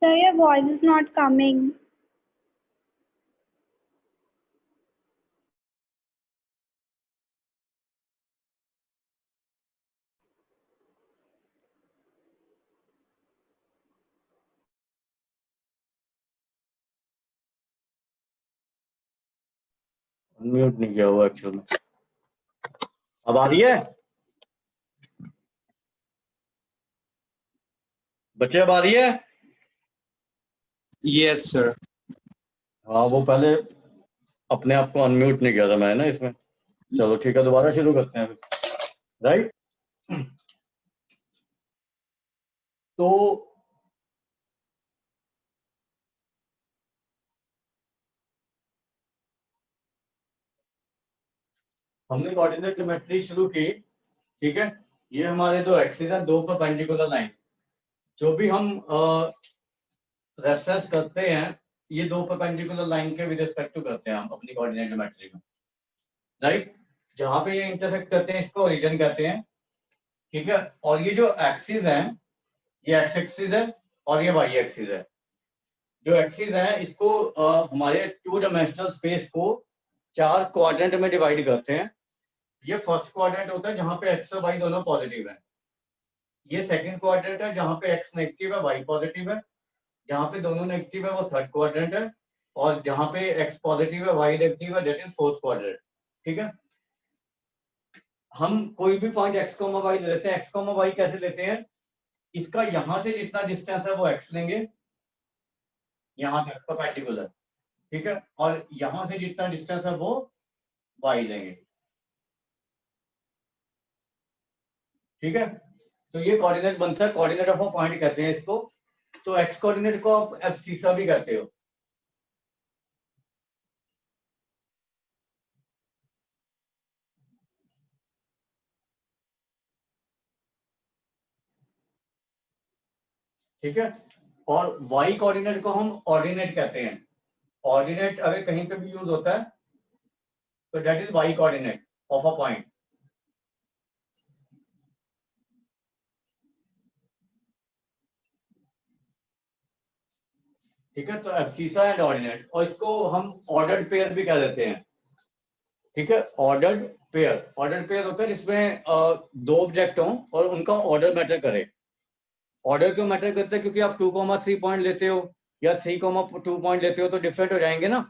Sir, your voice is not coming. Mute नहीं किया हुआ एक्चुअली। अब आ रही है बच्चे, अब आ रही है? Yes sir. हाँ, वो पहले अपने आप को अनम्यूट नहीं किया था मैं ना इसमें। चलो ठीक है, दोबारा शुरू करते हैं राइट। तो हमने कोऑर्डिनेट ज्योमेट्री शुरू की, ठीक है। ये हमारे दो एक्सिस हैं, दो परपेंडिकुलर लाइन। जो भी हम रेफरेंस करते हैं, ये दो परपेंडिकुलर लाइन के विद रिस्पेक्ट टू करते हैं हम अपनी कोऑर्डिनेट ज्योमेट्री में, राइट। जहां पे ये इंटरसेक्ट करते हैं इसको ओरिजिन कहते हैं, ठीक है। और ये जो एक्सिस है, ये एक्स एक्सिस है और ये वाई एक्सिस है। जो एक्सिस है इसको हमारे टू डायमेंशनल स्पेस को 4 क्वाड्रेंट में डिवाइड करते हैं। ये फर्स्ट क्वाड्रेंट होता है जहां पे एक्स और वाई दोनों पॉजिटिव है। ये सेकंड क्वाड्रेंट है जहां पे एक्स नेगेटिव है, वाई पॉजिटिव है। जहां पे दोनों नेगेटिव है वो थर्ड क्वाड्रेंट है। और जहां पे एक्स पॉजिटिव है, वाई नेगेटिव है, दैट इज फोर्थ क्वाड्रेंट, ठीक है। हम कोई भी पॉइंट एक्स कॉमा वाई लेते हैं। एक्स कॉमा वाई कैसे लेते हैं? इसका यहां से जितना डिस्टेंस है वो एक्स लेंगे, यहां तक परपेंडिकुलर, ठीक है। और यहां से जितना डिस्टेंस है वो वाई लेंगे, ठीक है। तो ये कोऑर्डिनेट बनता है, कोऑर्डिनेट ऑफ अ पॉइंट कहते हैं इसको। तो एक्स कोऑर्डिनेट को आप एब्सिसा भी कहते हो, ठीक है। और वाई कोऑर्डिनेट को हम ऑर्डिनेट कहते हैं। ऑर्डिनेट अगर कहीं पे भी यूज होता है तो that is Y coordinate of a point, ठीक है। तो एब्सिसा एंड ऑर्डिनेट, और इसको हम ऑर्डर्ड पेयर भी कह देते हैं, ठीक है। ऑर्डर्ड पेयर, ऑर्डर्ड पेयर होता है जिसमें दो ऑब्जेक्ट हों और उनका ऑर्डर मैटर करे। ऑर्डर क्यों मैटर करता है? क्योंकि आप 2,3 पॉइंट लेते हो या 3,2 पॉइंट लेते हो तो डिफरेंट हो जाएंगे ना,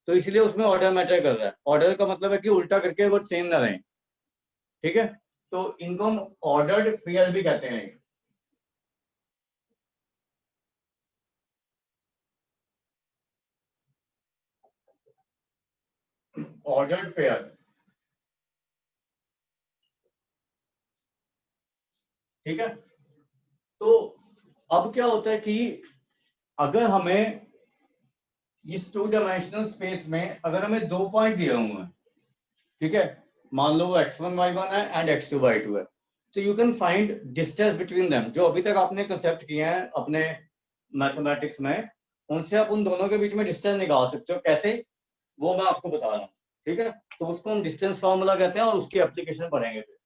तो इसलिए उसमें ऑर्डर मैटर कर रहा है। ऑर्डर का मतलब है कि उल्टा करके वो सेम ना रहे, ठीक है। तो इनको हम ऑर्डर्ड पेयर भी कहते हैं। ऑर्डर्ड पेयर, ठीक है। तो अब क्या होता है कि अगर हमें इस टू डायमेंशनल स्पेस में अगर हमें दो पॉइंट दिए हुए हैं, ठीक है, मान लो वो x1 y1 है एंड x2 y2 है, तो you can find distance between them. जो अभी तक आपने कंसेप्ट किए हैं अपने मैथमेटिक्स में, उनसे आप उन दोनों के बीच में डिस्टेंस निकाल सकते हो। कैसे, वो मैं आपको बता रहा हूँ, ठीक है। तो उसको हम डिस्टेंस फार्मूला कहते हैं और उसकी एप्लीकेशन पढ़ेंगे फिर।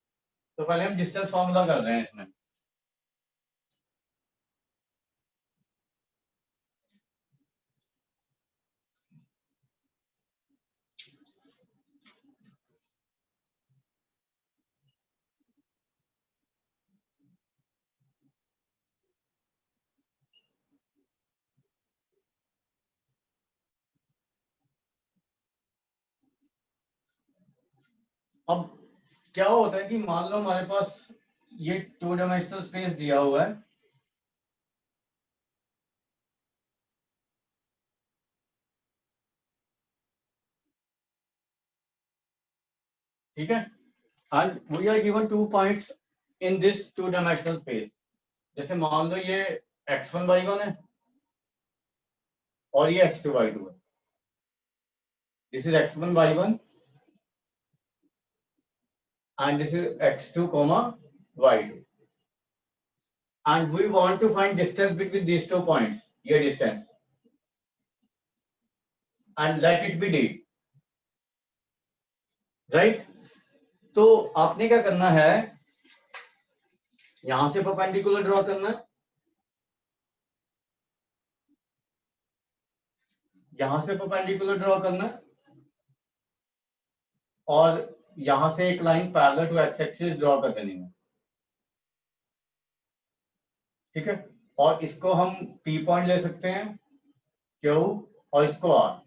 तो पहले हम डिस्टेंस फार्मूला कर रहे हैं इसमें। अब क्या होता है कि मान लो हमारे पास ये टू डायमेंशनल स्पेस दिया हुआ है, ठीक है, and we are given 2 points in this two dimensional space. जैसे मान लो ये x1 y1 है और ये x2 y2 है। This is x1 y1 and this is x2 comma y2, and we want to find distance between these 2 points, ये distance, and let it be d, right। तो आपने क्या करना है, यहां से परपेंडिकुलर ड्रॉ करना है, यहां से परपेंडिकुलर ड्रॉ करना है और यहां से एक line parallel to X axis draw कर देनी है, ठीक है। और इसको हम पी पॉइंट ले सकते हैं, क्यू, और इसको आर।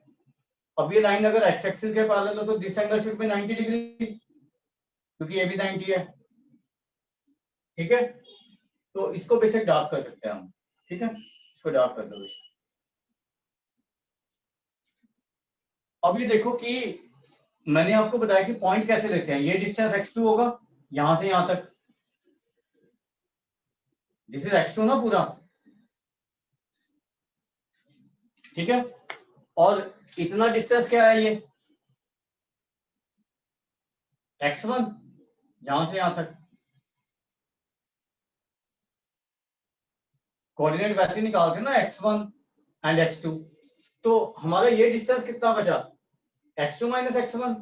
अब ये लाइन अगर एक्स एक्सिस के पैरेलल हो तो this angle should be 90 degree, क्योंकि ये भी 90 है, ठीक है। तो इसको बेसिक डार्क कर सकते हैं हम, ठीक है, इसको डार्क कर दो। अब ये देखो कि मैंने आपको बताया कि पॉइंट कैसे लेते हैं। ये डिस्टेंस x2 होगा यहां से यहां तक, दिस इज x2 ना पूरा, ठीक है। और इतना डिस्टेंस क्या है, ये x1 यहां से यहां तक। कोऑर्डिनेट वैसे निकालते हैं ना, x1 एंड x2। तो हमारा ये डिस्टेंस कितना बचा, x2 माइनस x1।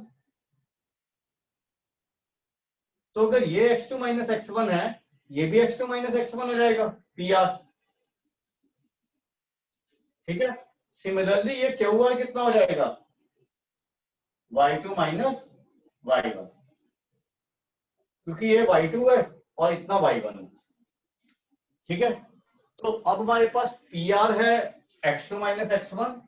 तो अगर ये x2 माइनस x1 है, ये भी x2 माइनस x1 हो जाएगा, पी आर, ठीक है। सिमिलरली ये क्यू आर कितना हो जाएगा, y2 माइनस y1, क्योंकि ये y2 है और इतना y1 है, ठीक है। तो अब हमारे पास पी आर है x2 minus x1,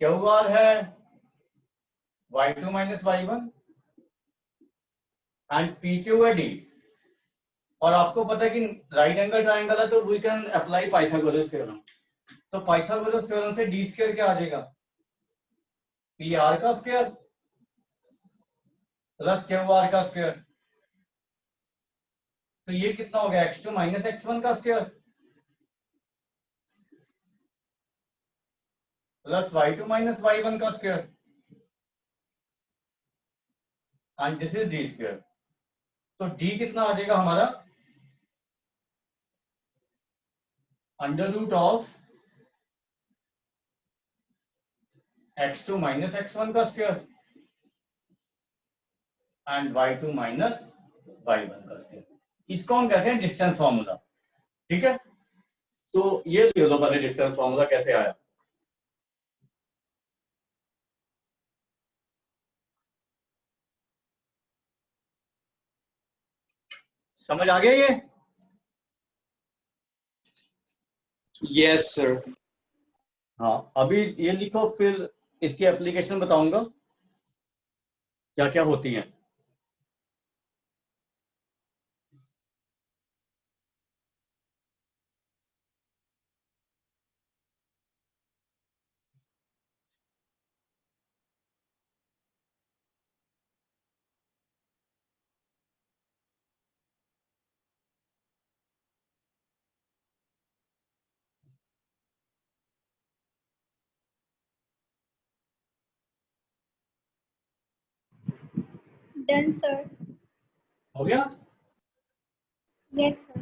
Q R है y2 minus y1, and P Q है d। और आपको पता है कि राइट एंगल ट्राइंगल है तो we can apply Pythagoras theorem. तो पाइथागोरस थ्योरम से डी स्क्वायर क्या आ जाएगा, पी आर का स्क्वायर प्लस क्यू आर का स्क्वायर। तो ये कितना हो गया, x2 माइनस x1 का square plus y2 minus y1 का square, and this is D square. तो d कितना आ जाएगा हमारा, under root of x2 minus x1 का square and y2 minus y1 का स्क्वायर। इसको हम कहते हैं डिस्टेंस फॉर्मूला, ठीक है। तो ये लिख लो पहले डिस्टेंस फॉर्मूला कैसे आया। समझ आ गया ये, यस सर। हाँ अभी ये लिखो, फिर इसकी एप्लीकेशन बताऊंगा क्या क्या होती है। Done, sir. हो गया। Yes, sir.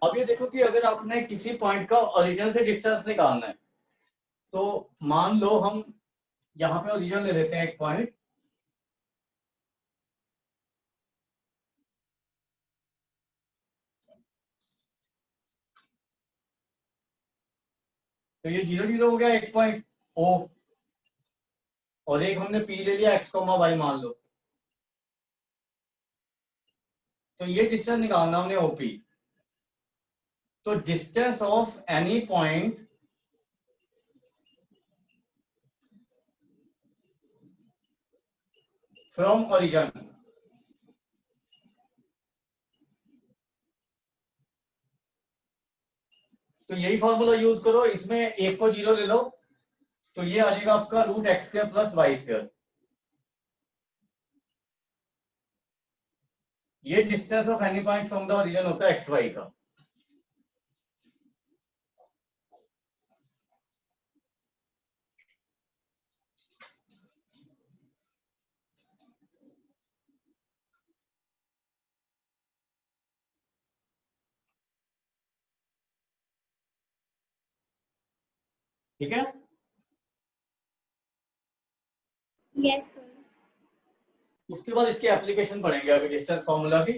अब ये देखो कि अगर आपने किसी पॉइंट का ओरिजिन से डिस्टेंस निकालना है, तो मान लो हम यहाँ पे ओरिजिन ले लेते हैं एक पॉइंट, तो ये 0 0 हो गया एक पॉइंट ओ, और एक हमने पी ले लिया x, y मान लो। तो ये डिस्टेंस निकालना हमने ओपी। तो distance of any point from origin, तो यही फॉर्मूला यूज करो, इसमें एक को 0 ले लो, तो ये आ जाएगा आपका root x square plus y square. ये distance of any point from the origin होता है एक्स वाई का। ठीक है। Yes, sir. उसके बाद इसकी एप्लीकेशन पढ़ेंगे अभी डिस्टेंस फॉर्मूला की।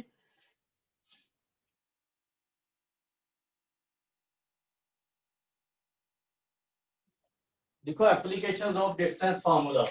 देखो एप्लीकेशन ऑफ डिस्टेंस फार्मूला।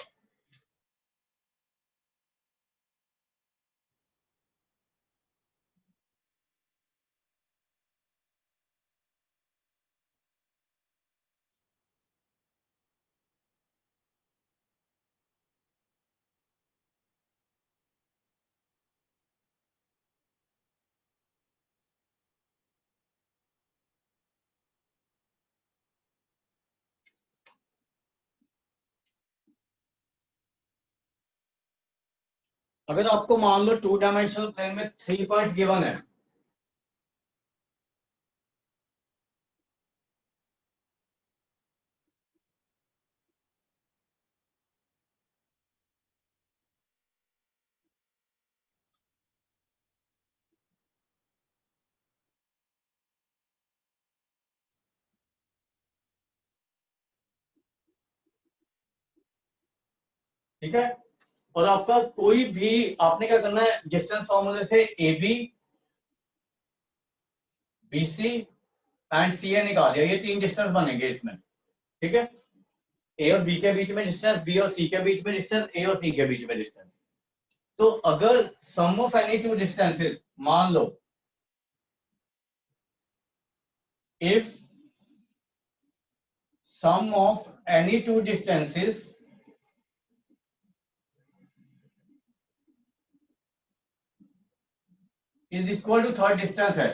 अगर आपको मान लो 2 डायमेंशनल प्लेन में 3 पॉइंट्स गिवन है, ठीक है, और आपका कोई भी, आपने क्या करना है, डिस्टेंस फॉर्मूले से A B, B C and C A निकाल दिया, ये 3 डिस्टेंस बनेंगे इसमें, ठीक है। ए और बी के बीच में डिस्टेंस, बी और सी के बीच में डिस्टेंस, ए और सी के बीच में डिस्टेंस। तो अगर sum of any two distances, मान लो if sum of any two distances is equal to third distance है,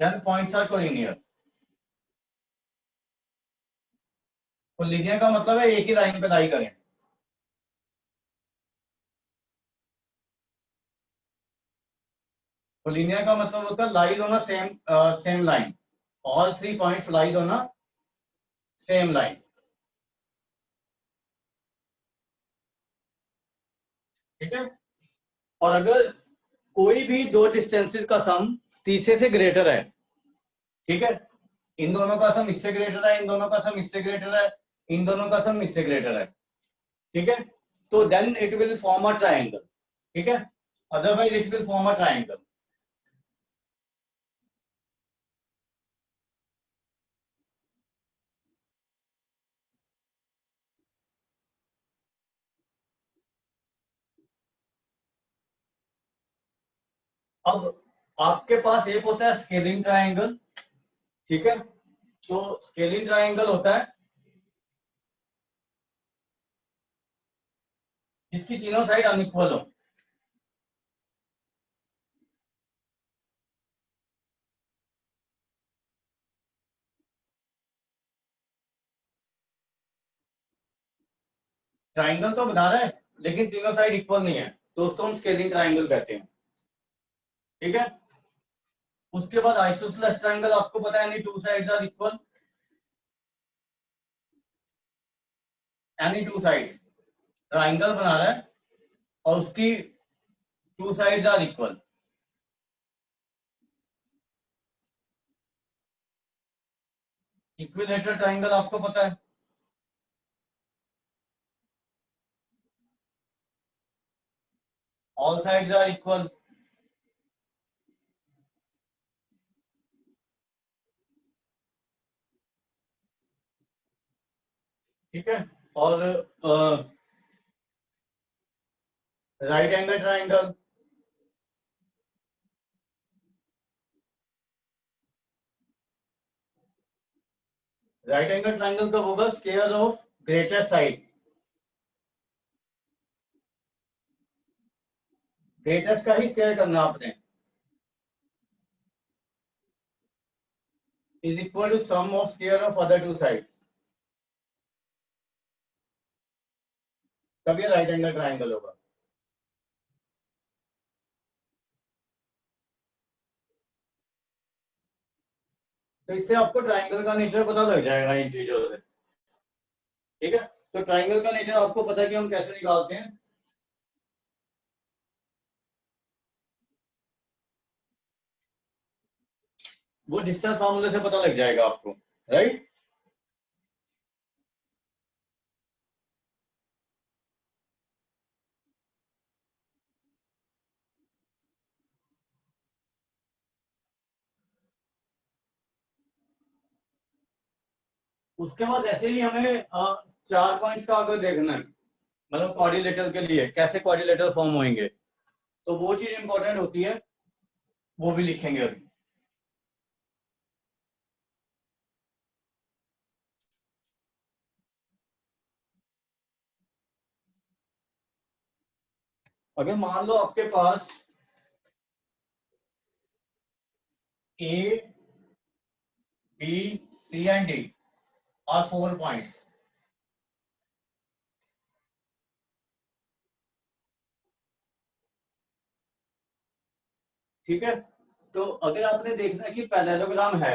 then points are collinear. Collinear का मतलब है एक ही लाइन पे लाई करें। कोलिनियर का मतलब होता है lies on a same line, all 3 points lies on a same line, ठीक है। और अगर कोई भी 2 डिस्टेंसेस का सम तीसरे से ग्रेटर है, ठीक है, इन दोनों का सम इससे ग्रेटर है, इन दोनों का सम इससे ग्रेटर है, इन दोनों का सम इससे ग्रेटर है, ठीक है, तो then it will form a triangle, ठीक है, otherwise it will form a triangle. अब आपके पास एक होता है स्केलिंग ट्रायंगल, ठीक है, तो स्केलिंग ट्रायंगल होता है जिसकी तीनों साइड अनइक्वल हो, ट्रायंगल तो बना रहा है लेकिन तीनों साइड इक्वल नहीं है, तो उसको हम स्केलिंग ट्रायंगल कहते हैं, ठीक है। उसके बाद आइसोसेलेस ट्रायंगल, आपको पता है any two sides are equal, any two sides triangle बना रहा है और उसकी 2 sides are equal. Equilateral triangle आपको पता है, ऑल साइड्स आर इक्वल, ठीक है। और right angle triangle, right angle triangle कब होगा, square of greatest side, greatest का ही स्क्वायर करना आपने, is equal to sum of square of other 2 sides, तब ये राइट एंगल ट्रायंगल होगा। तो इससे आपको ट्रायंगल का नेचर पता लग जाएगा इन चीजों से, ठीक है। तो ट्रायंगल का नेचर आपको पता है कि हम कैसे निकालते हैं, वो डिस्टेंस फार्मूले से पता लग जाएगा आपको, राइट। उसके बाद ऐसे ही हमें 4 पॉइंट्स का अगर देखना है, मतलब क्वाड्रिलेटरल के लिए कैसे क्वाड्रिलेटरल फॉर्म होंगे, तो वो चीज इंपॉर्टेंट होती है, वो भी लिखेंगे अभी। अगर मान लो आपके पास A B C and D are 4 points, ठीक है। तो अगर आपने देखना है कि पैरेललोग्राम है,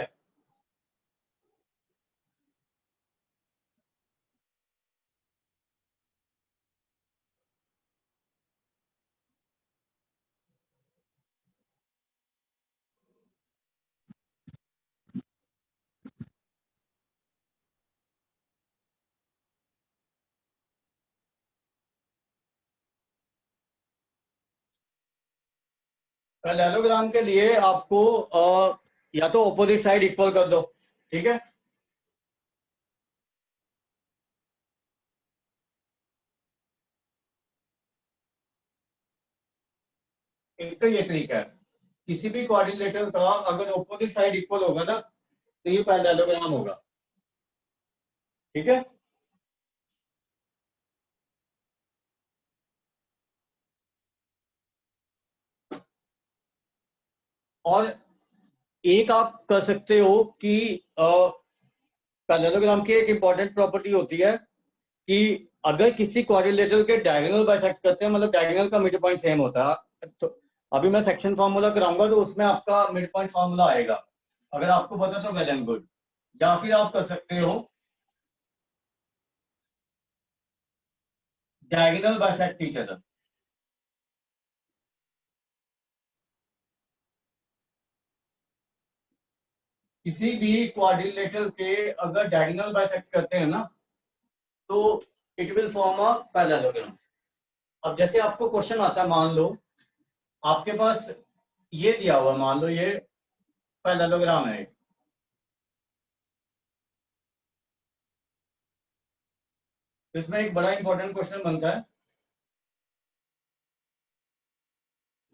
पैरेललोग्राम के लिए आपको या तो ऑपोजिट साइड इक्वल कर दो, ठीक है। एक तो ये तरीका है, किसी भी क्वाड्रिलेटरल का अगर ऑपोजिट साइड इक्वल होगा ना, तो ये पैरेललोग्राम होगा, ठीक है। और एक आप कर सकते हो कि पैरेललोग्राम की एक इंपॉर्टेंट प्रॉपर्टी होती है कि अगर किसी क्वाड्रिलेटरल के डायगोनल बाइसेक्ट करते हैं, मतलब डायगोनल का मिड पॉइंट सेम होता है, तो अभी मैं सेक्शन फार्मूला कराऊंगा तो उसमें आपका मिड पॉइंट फार्मूला आएगा, अगर आपको पता तो वेल एंड गुड। या फिर आप कर सकते हो डायगोनल बाइसेक्ट ईच अदर। किसी भी क्वाड्रिलेटरल के अगर डायगोनल बाइसेक्ट करते हैं ना, तो it will form a parallelogram. अब जैसे आपको क्वेश्चन आता है, मान लो आपके पास ये दिया हुआ, मान लो ये पैरेललोग्राम है, तो इसमें एक बड़ा इंपॉर्टेंट क्वेश्चन बनता है।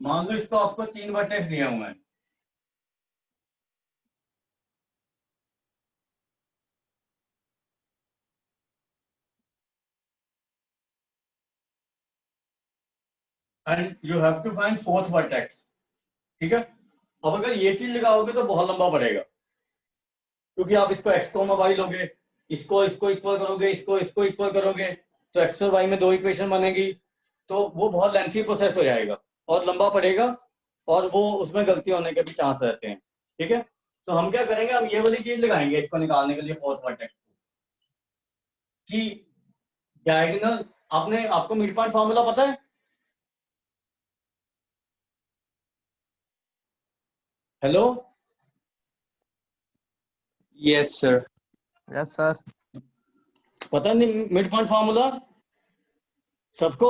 मान लो इसको आपको 3 वर्टेक्स दिए हुए हैं, and you have to find 4th vertex, ठीक है। अब अगर ये चीज लगाओगे तो बहुत लंबा पड़ेगा, क्योंकि आप इसको एक्स कोमा वाई लोगे, इसको इसको इक्वल करोगे, इसको इसको इक्वल करोगे, तो एक्स और वाई में 2 इक्वेशन बनेगी, तो वो बहुत लेंथी प्रोसेस हो जाएगा और लंबा पड़ेगा, और वो उसमें गलती होने के भी चांस रहते हैं, ठीक है। तो हम क्या करेंगे, हम ये वाली चीज लगाएंगे इसको निकालने के लिए 4th वर्टेक्स की डायगोनल। आपने आपको मिड पॉइंट फार्मूला पता है? Hello, Yes, sir. Yes sir. पता नहीं मिड पॉइंट फार्मूला सबको?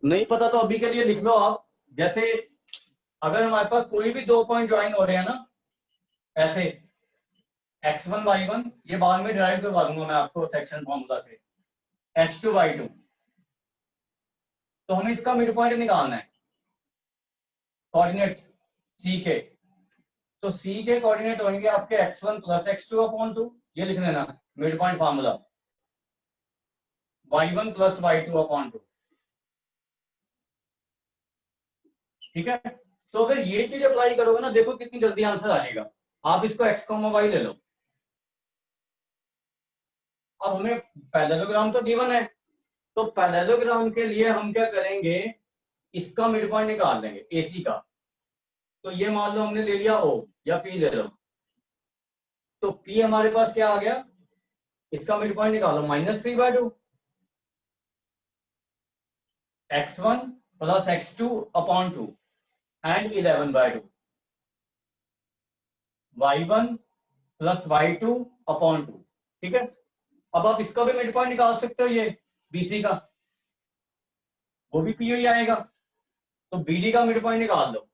नहीं पता तो अभी के लिए लिख लो आप। जैसे अगर हमारे पास कोई भी 2 पॉइंट ज्वाइन हो रहे हैं ना, ऐसे x1 y1, ये बाद में डिराइव करवा दूंगा मैं आपको सेक्शन फॉर्मूला से, x2 y2, तो हमें इसका मिड पॉइंट निकालना है, कोऑर्डिनेट c के। तो c के कोऑर्डिनेट होंगे आपके x1 प्लस x2 अपॉन 2, ये लिख लेना mid point formula, y1 plus y2 upon 2, ठीक है। तो अगर ये चीज अप्लाई करोगे ना, देखो कितनी जल्दी आंसर आएगा। आप इसको x, y ले लो। अब हमें पैरेललोग्राम तो गिवन है, तो पैरेललोग्राम के लिए हम क्या करेंगे, इसका मिड पॉइंट निकाल देंगे AC का। तो ये मान लो हमने ले लिया O, या P ले लो, तो P हमारे पास क्या आ गया, इसका मिड पॉइंट निकालो -3/2, x1 plus x2 upon 2 and 11/2, y1 plus y2 upon 2, ठीक है। अब आप इसका भी मिड पॉइंट निकाल सकते हो, ये BC का, वो भी P ही आएगा, तो BD का मिड पॉइंट निकाल दो,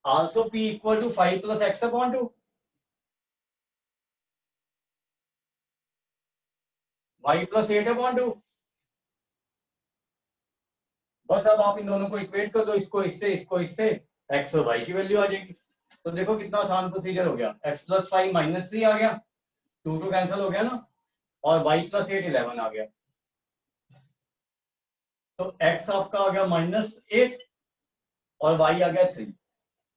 also P equal to 5 plus x upon 2, y plus 8/2। बस अब आप इन दोनों को इक्वेट कर दो, इसको इससे x और y की वैल्यू आ जाएगी। तो देखो कितना आसान प्रोसीजर हो गया। x प्लस 5 -3 आ गया, 2 कैंसिल हो गया ना, और y प्लस 8 11 आ गया। तो x आपका आ गया -8 और y आ गया 3।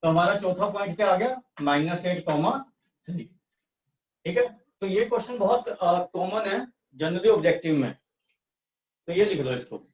तो हमारा चौथा पॉइंट क्या आ गया, -8, 3। ठीक है, तो ये क्वेश्चन बहुत कॉमन है जनरली ऑब्जेक्टिव में, तो ये लिख लो इसको।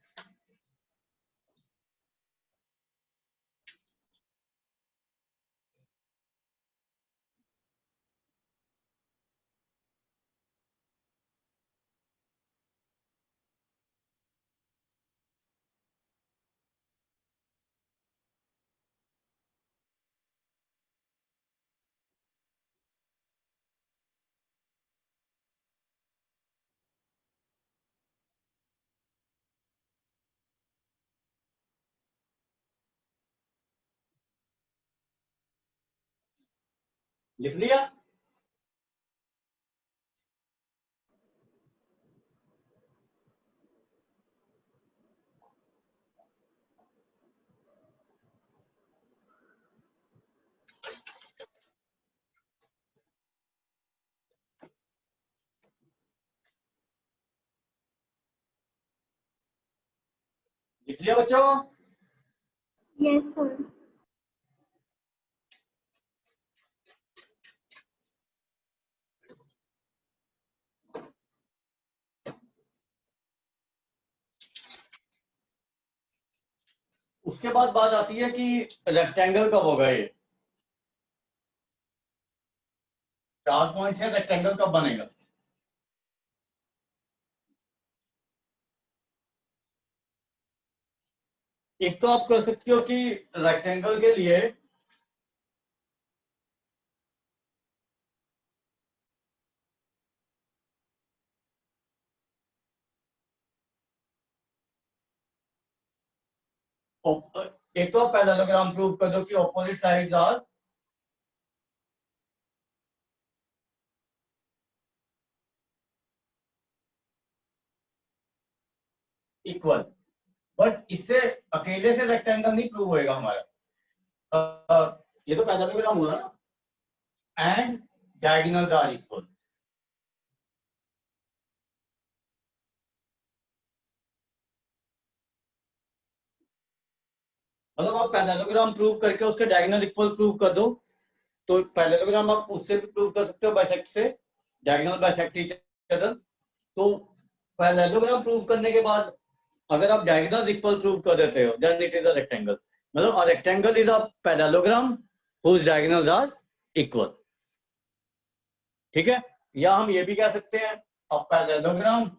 लिख लिया? लिख लिया बच्चों? Yes, sir. उसके बाद बात आती है कि रेक्टेंगल कब होगा, ये 4 पॉइंट से रेक्टेंगल कब बनेगा। एक तो आप कर सकते हो कि रेक्टेंगल के लिए एक तो आप पैरेललोग्राम प्रूव कर दो कि opposite sides are equal. But इससे अकेले से रेक्टेंगल नहीं प्रूव होएगा हमारा। ये तो पैरेललोग्राम हुआ ना, एंड डायगोनल्स आर इक्वल। मतलब आप पैरेललोग्राम प्रूव करके उसके डायगोनल इक्वल प्रूव कर दो, तो पैरेललोग्राम आप उससे भी प्रूव कर सकते हो, बाइसेक्ट से, डायगोनल बाइसेक्ट ईच अदर। तो पैरेललोग्राम प्रूव करने के बाद अगर आप डायगोनल इक्वल प्रूव कर देते हो, then it is a rectangle. मतलब a rectangle is a parallelogram whose diagonals are equal। ठीक है, या हम ये भी कह सकते हैं अ parallelogram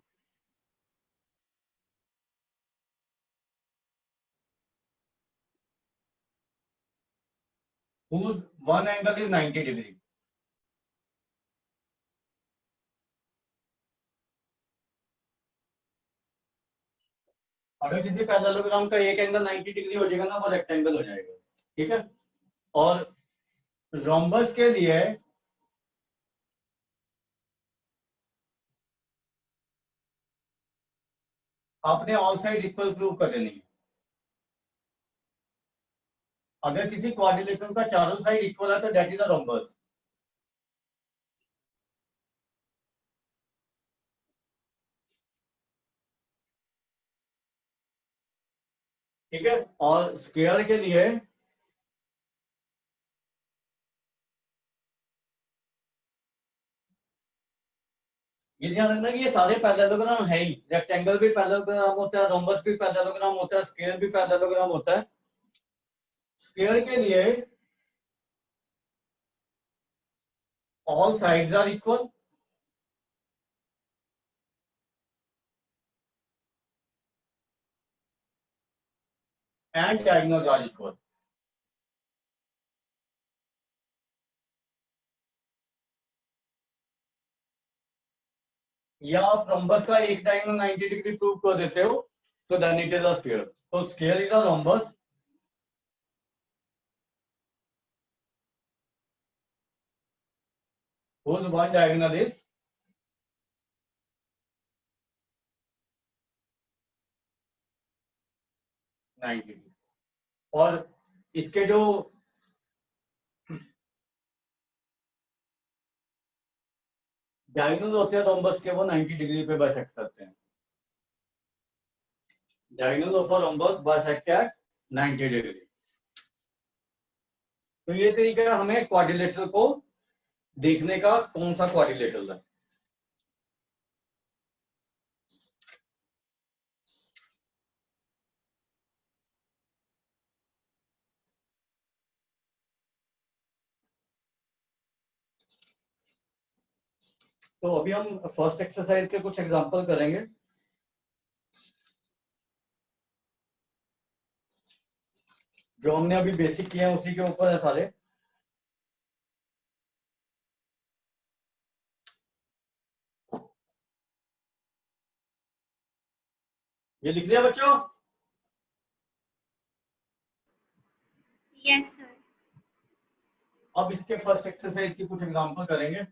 whose one angle is 90 degree. अगर किसी पैरेललोग्राम का एक एंगल 90 डिग्री हो जाएगा ना, वो रेक्टेंगल हो जाएगा। ठीक है, और रोम्बस के लिए आपने ऑल साइड इक्वल प्रूव कर देनी है। अगर किसी क्वाड्रिलेटरल का चारों साइड इक्वल है तो दैट इज अ रोम्बस। ठीक है, और स्क्वायर के लिए ये ध्यान रखना कि ये सारे पैरेललोग्राम है ही। रेक्टेंगल भी पैरेललोग्राम होता है, रोम्बस भी पैरेललोग्राम होता है, स्क्वायर भी पैरेललोग्राम होता है। स्क्वायर के लिए all sides are equal and diagonals are equal. या आप रोम्बस का एक डायगोनल 90 डिग्री प्रूव कर देते हो, तो then it is a square. तो square is a rhombus whose one diagonal is 90 degree. और इसके जो डायगोनल होते हैं रोम्बस के वो 90 डिग्री पे बाइसेक्ट करते हैं। Diagonal of a rhombus bisect at 90 degree. तो ये तरीका हमें क्वाड्रिलेटरल को देखने का, कौन सा क्वाड्रिलेटरल है। तो अभी हम फर्स्ट एक्सरसाइज के कुछ एग्जांपल करेंगे। जो हमने अभी बेसिक किए हैं उसी के ऊपर है सारे। ये लिख लिया बच्चों? Yes, sir. अब इसके फर्स्ट एक्सरसाइज की कुछ एग्जांपल करेंगे।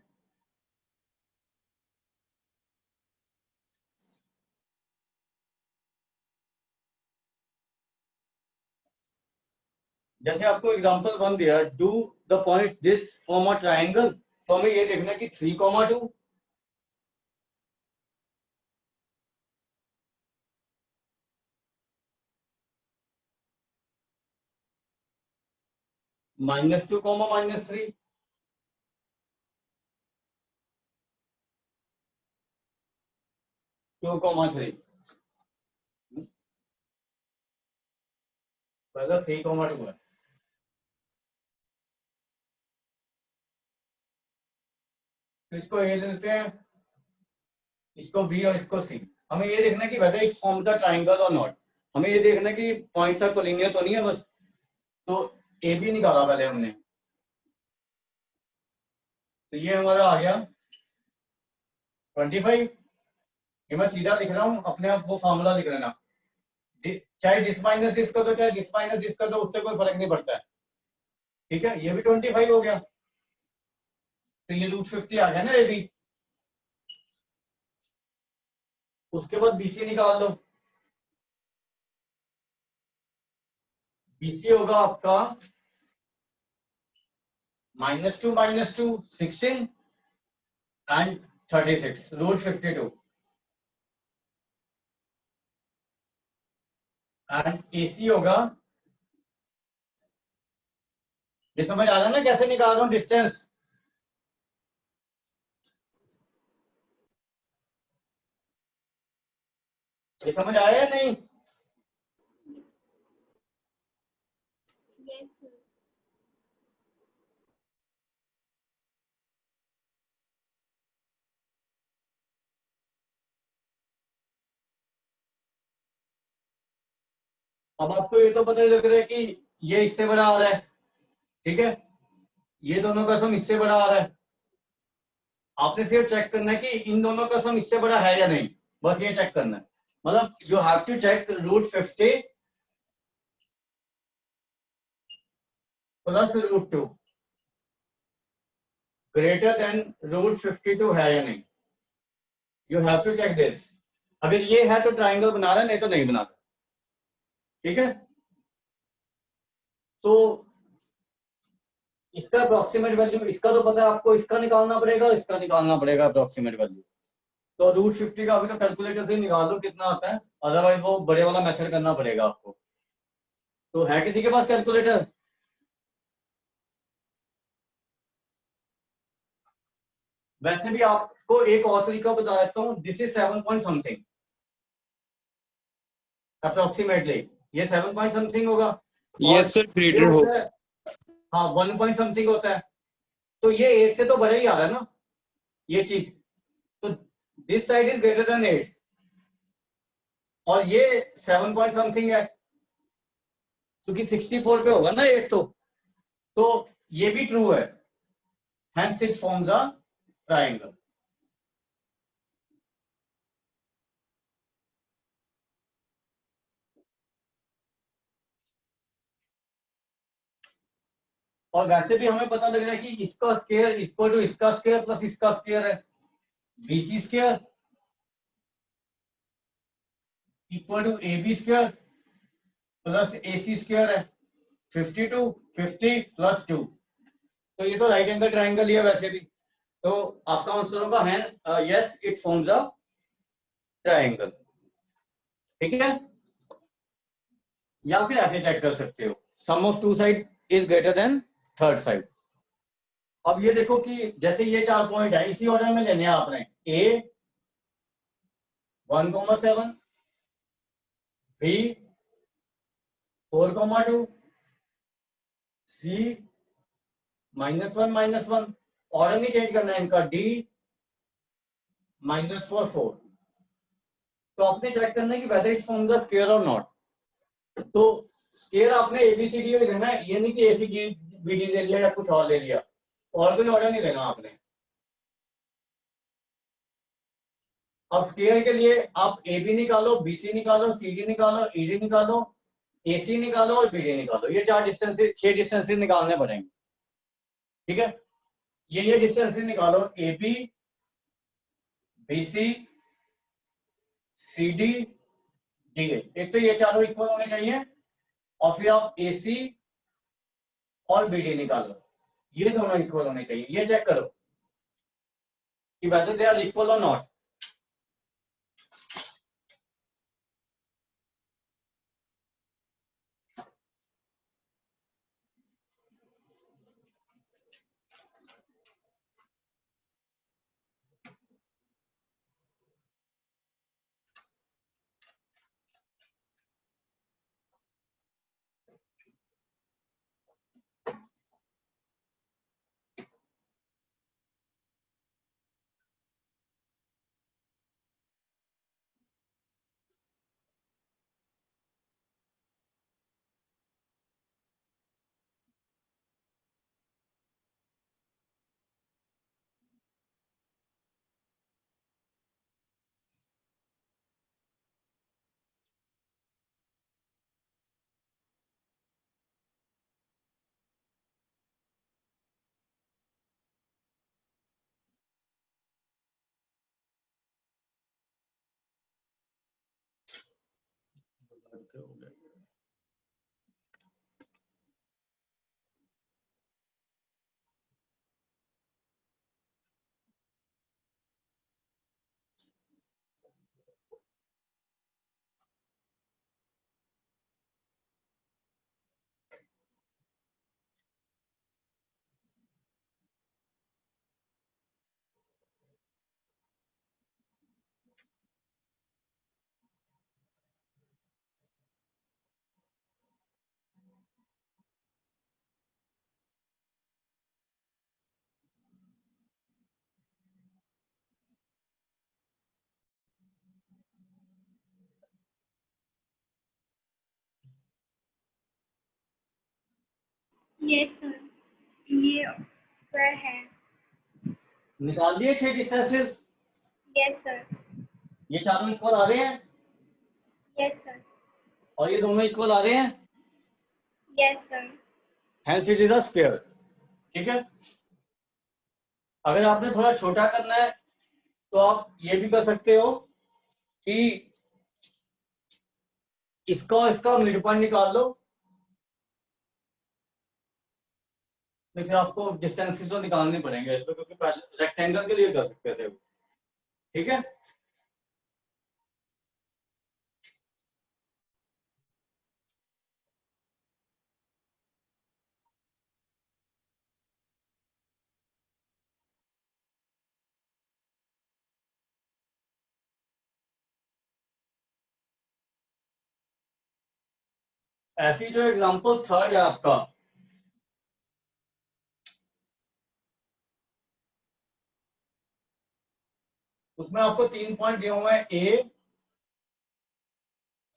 जैसे आपको एग्जांपल 1 दिया, do the point this form a triangle. तो हमें ये देखना है कि 3,2 -2, -3 2,3 पहला 3,2 है। तो इसको ए लेते हैं, इसको बी और इसको सी। हमें ये देखना है कि whether it forms a triangle or not। हमें ये देखना है कि पॉइंट्स are collinear तो नहीं है बस। तो ए बी निकाला पहले हमने। तो ये हमारा आ गया 25। ये मैं सीधा लिख रहा हूँ, अपने आप वो फॉर्मूला लिख लेना। चाहे दिस माइनस दिस कर दो, चाहे दिस माइनस दिस कर दो, उससे कोई फर्क नहीं पड़ता है। ठीक है, ये भी 25 हो गया। तो ये √50 आ गया ना, ये भी। उसके बाद बीसी निकाल लो। बीसी होगा आपका -2 -2 16 एंड 36 √52 एंड एसी होगा, ये समझ आ रहा ना कैसे निकाल रहा हूं डिस्टेंस? ये समझ आया या नहीं? Yes, sir. अब आपको ये तो पता ही लग रहा है कि ये इससे बड़ा आ रहा है। ठीक है, ये दोनों का सम इससे बड़ा आ रहा है। आपने सिर्फ चेक करना है कि इन दोनों का सम इससे बड़ा है या नहीं, बस ये चेक करना है। मतलब you have to check √50 plus √2 greater than √52 है या नहीं। You have to check this. अगर ये है तो ट्राइंगल बना रहा है, नहीं तो नहीं बना रहा। ठीक है, तो इसका अप्रोक्सीमेट वैल्यू, इसका तो पता है आपको, इसका निकालना पड़ेगा, इसका निकालना पड़ेगा अप्रोक्सीमेट वैल्यू। तो √50 का अभी तो कैलकुलेटर से ही निकाल लो कितना आता है, अदरवाइज वो बड़े वाला मेथड करना पड़ेगा आपको। तो है किसी के पास कैलकुलेटर? वैसे भी आपको एक और तरीका बता देता हूँ। This is 7 point something approximately. ये 7 पॉइंट समथिंग होगा। Yes, sir. ये Greater हो. होता है, हाँ 1 पॉइंट समथिंग होता है। तो ये 8 से तो बड़ा ही आ रहा है ना ये चीज। तो this side is greater then 8 और ये 7 पॉइंट समथिंग है, क्योंकि 64 पे होगा ना 8 तो ये भी ट्रू है। Hence it forms a triangle. और वैसे भी हमें पता लग रहा है कि इसका स्क्वायर इक्वल टू इसका स्क्वायर प्लस इसका स्क्वायर है। BC square equal to AB square plus AC square है 52 50 प्लस 2, तो ये तो राइट एंगल ट्राइंगल ही है वैसे भी, तो आपका आंसर होगा है yes it forms a triangle. ठीक है, या फिर ऐसे चेक कर सकते हो sum of two side is greater than third side. अब ये देखो कि जैसे ये 4 पॉइंट है इसी ऑर्डर में लेने हैं आपने, A 1,7, B 4,2, C -1 -1, ऑर्डर नहीं चेंज करना है इनका, D -4 4। तो आपने चेक करना है कि whether it form the square और नॉट। तो स्क्वायर आपने ABCD ही लेना है, ये नहीं कि ACBD ले लिया या कुछ और ले लिया, और कोई ऑर्डर नहीं लेना आपने। अब स्क्वायर के लिए आप AB निकालो, BC निकालो, CD निकालो, ED निकालो, AC निकालो और BD निकालो, ये 4 डिस्टेंसेस 6 डिस्टेंसेस निकालने पड़ेंगे। ठीक है, ये डिस्टेंसेस निकालो, AB BC CD DA, एक तो ये चारों इक्वल होने चाहिए, और फिर आप AC और BD निकालो, ये दोनों इक्वल होने चाहिए। ये चेक करो कि वेदर दे आर इक्वल और नॉट। यस सर, ये स्क्वायर है। निकाल दिए 6 डिस्टेंसेस, यस सर। ये चारों इक्वल आ रहे हैं, यस सर। और ये दोनों इक्वल आ रहे हैं, yes sir. Hence it is a square. ठीक है, अगर आपने थोड़ा छोटा करना है तो आप ये भी कर सकते हो कि इसका और इसका मिड पॉइंट निकाल लो, तो फिर आपको डिस्टेंसेस तो निकालने पड़ेंगे इसको, क्योंकि पहले रेक्टेंगल के लिए कर सकते थे। ठीक है, ऐसी जो एग्जांपल थर्ड है आपका, उसमें आपको 3 पॉइंट दिए हुए हैं, A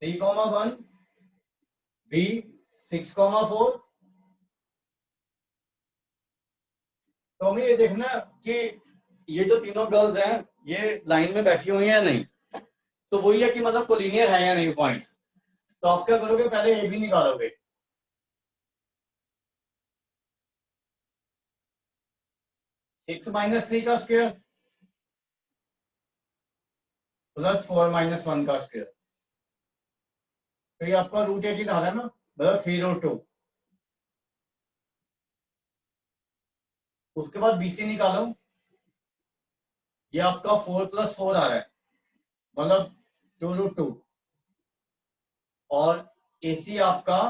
3,1, B 6,4। तो हमें ये देखना कि ये जो तीनों गर्ल्स हैं ये लाइन में बैठी हुई हैं या नहीं, तो वही है कि मतलब कोलिनियर है या नहीं पॉइंट्स। तो आप क्या करोगे, पहले ए बी निकालोगे, 6 - 3 का स्क्वायर प्लस 4 - 1 का स्क्वायर, तो ये आपका √18 आ रहा है ना, मतलब 3√2। उसके बाद BC निकालो, ये आपका 4 + 4 आ रहा है, मतलब 2√2। और AC आपका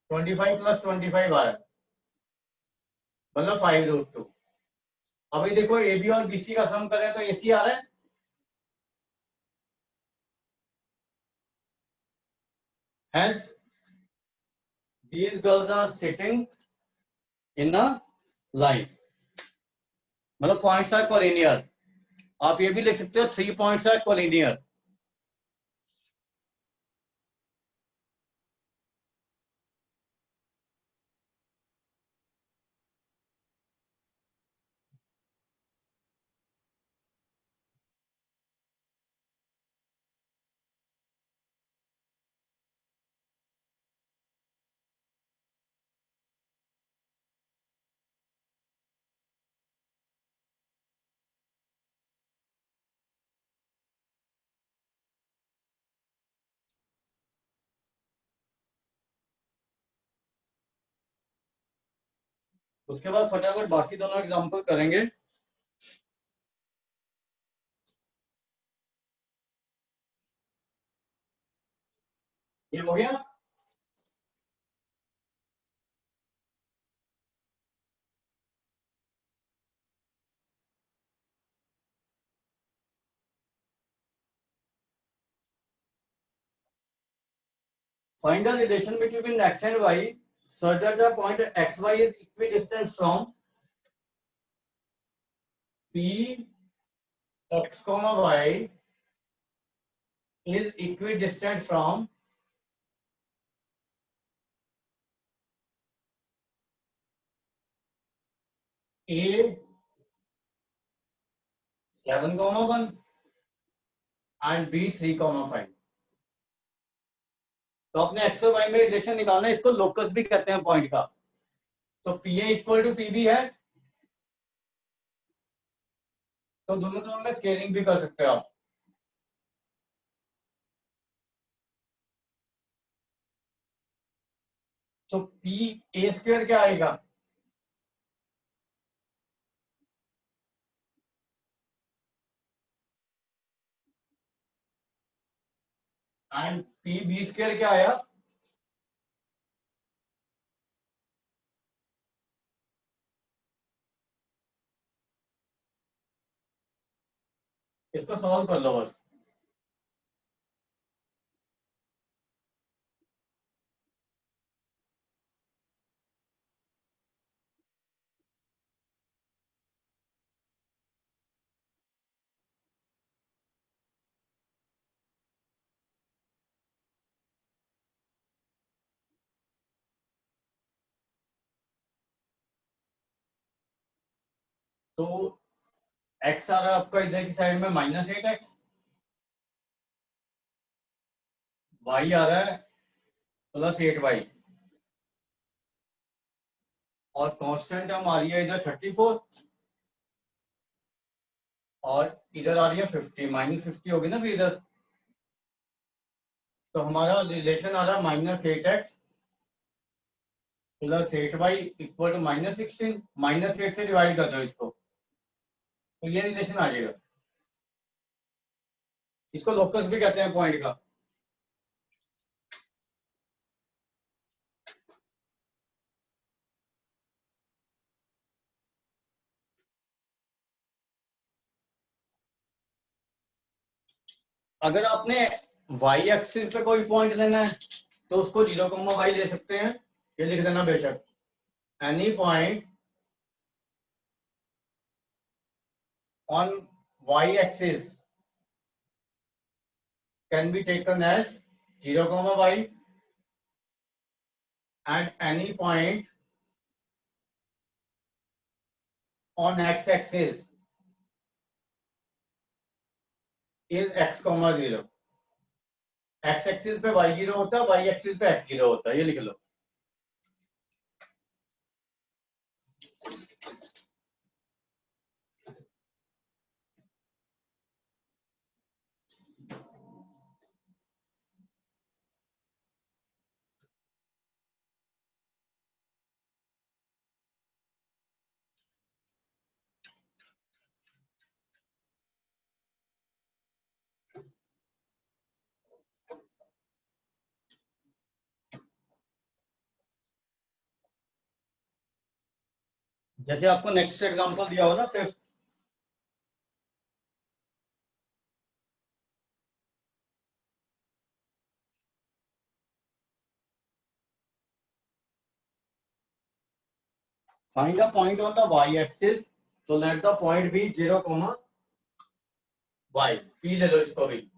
25 + 25 आ रहा है, मतलब 5√2। अभी देखो AB और BC का सम करें तो AC आ रहा है, hence these girls are sitting in a line, मतलब पॉइंट्स आर कोलिनियर। आप ये भी लिख सकते हो 3 पॉइंट्स आर कोलिनियर। उसके बाद फटाफट बाकी दोनों एग्जांपल करेंगे। ये हो गया। Find the relation between x and y such that the point xy is equidistant from P x, y is equidistant from A 7, 1 and B 3, 5। तो अपने एक्स और वाई में रिलेशन निकालना है, इसको लोकस भी कहते हैं पॉइंट का। तो PA = PB है, तो दोनों में स्केलिंग भी कर सकते हो आप। तो PA² क्या आएगा, एंड PB² क्या आया, इसको सॉल्व कर लो बस। तो x आ रहा है आपका इधर की साइड में -8x, y आ रहा है +8y, और कांस्टेंट हमारी है इधर 34, और इधर आ रही है 50, -50 होगी ना फिर इधर। तो हमारा रिलेशन आ रहा है -8x + 8y = -16। -8 से डिवाइड कर दो इसको, तो ये रिलेशन आ जाएगा। इसको लोकस भी कहते हैं पॉइंट का। अगर आपने y एक्सिस पे कोई पॉइंट लेना है तो उसको 0, y ले सकते हैं, ये लिख देना बेशक। Any point on y axis can be taken as 0, y, and any point on x axis is x, 0। x axis पे y 0 होता है, y एक्सिस पे x 0 होता है, ये लिख लो। जैसे आपको नेक्स्ट एग्जांपल दिया हो ना, fifth, find a point on the y axis, तो लेट द पॉइंट बी 0, वाई, पी ले लो इसको भी।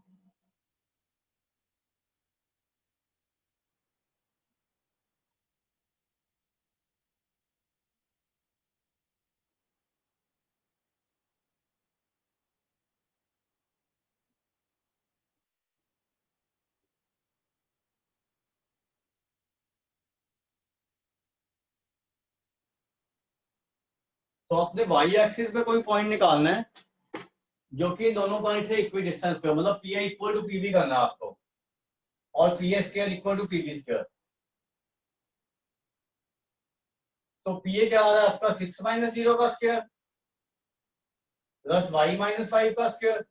तो अपने वाई एक्सिस पे कोई पॉइंट निकालना है जो कि दोनों पॉइंट से इक्वी डिस्टेंस पे हो, मतलब P A equal to P B करना है आपको, और P A square equal to P B square. तो पी ए क्या आ रहा है आपका 6 - 0 का स्क्वायर प्लस वाई -5 का square